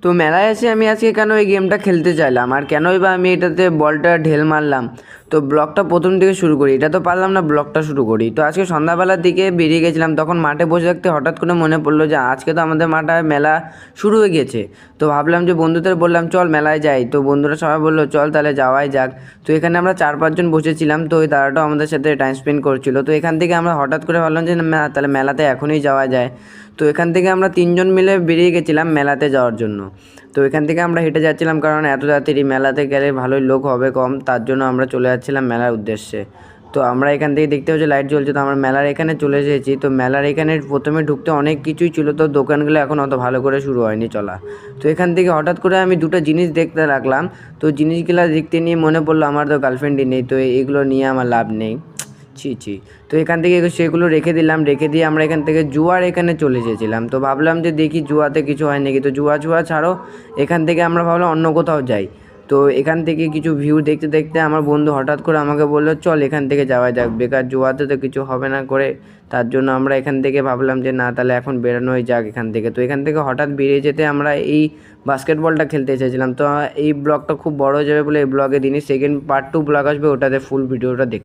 তো মেলায় এসে আমি আজকে কেন এই গেমটা খেলতে চাইলাম আর কেনই বা আমি এটাতে বলটা ঢেল মারলাম। তো ব্লগটা প্রথম থেকে শুরু করি, এটা তো পারলাম না, ব্লগটা শুরু করি। তো আজকে সন্ধ্যাবেলার দিকে বেরিয়ে গেছিলাম, তখন মাঠে বসে থাকতে হঠাৎ করে মনে পড়লো যে আজকে তো আমাদের মাঠে মেলা শুরু হয়ে গেছে। তো ভাবলাম যে বন্ধুদের বললাম চল মেলায় যাই, তো বন্ধুরা সবাই বললো চল তাহলে যাওয়াই যাক। তো এখানে আমরা 4-5 জন বসেছিলাম, তো ওই দাদাটাও আমাদের সাথে টাইম স্পেন্ড করছিল। তো এখান থেকে আমরা হঠাৎ করে ভাবলাম যে না, তাহলে মেলাতে এখনই যাওয়া যায়। তো এখান থেকে আমরা 3 জন মিলে বেরিয়ে গেছিলাম মেলাতে যাওয়ার জন্য। তো এখান থেকে আমরা হেঁটে যাচ্ছিলাম, কারণ এত তাড়াতাড়ি মেলাতে গেলে ভালোই লোক হবে কম, তার জন্য আমরা চলে যাচ্ছিলাম মেলার উদ্দেশ্যে। তো আমরা এখান থেকে দেখতে পাচ্ছি লাইট জ্বলছে, তো আমরা মেলার এখানে চলে এসেছি। তো মেলার এখানে প্রথমে ঢুকতে অনেক কিছুই ছিল, তো দোকানগুলো এখন অত ভালো করে শুরু হয়নি চলা। তো এখান থেকে হঠাৎ করে আমি দুটো জিনিস দেখতে লাগলাম। তো জিনিসগুলো দেখতে নিয়ে মনে পড়লো আমার তো গার্লফ্রেন্ডই নেই, তো এগুলো নিয়ে আমার লাভ নেই। ছি ছি। তো এখান থেকে সেগুলো রেখে দিলাম, রেখে দিয়ে আমরা এখান থেকে জুয়ার এখানে চলে এসেছিলাম। তো ভাবলাম যে দেখি জুয়াতে কিছু হয় নাকি। তো জুয়া জুয়া ছাড়ো, এখান থেকে আমরা ভাবলাম অন্য কোথাও যাই। তো এখান থেকে কিছু ভিউ দেখতে দেখতে আমার বন্ধু হঠাৎ করে আমাকে বললো চল এখান থেকে যাওয়া যাক, বেকার জুয়াতে তো কিছু হবে না করে। তার জন্য আমরা এখান থেকে ভাবলাম যে না, তাহলে এখন বেরোনোই যাক এখান থেকে। তো এখান থেকে হঠাৎ বেরিয়ে যেতে আমরা এই বাস্কেটবলটা খেলতে এসেছিলাম। তো এই ব্লগটা খুব বড় হয়ে যাবে বলে এই ব্লগে দিনই সেকেন্ড পার্ট 2 ব্লগ আসবে, ওটাতে ফুল ভিডিওটা দেখ।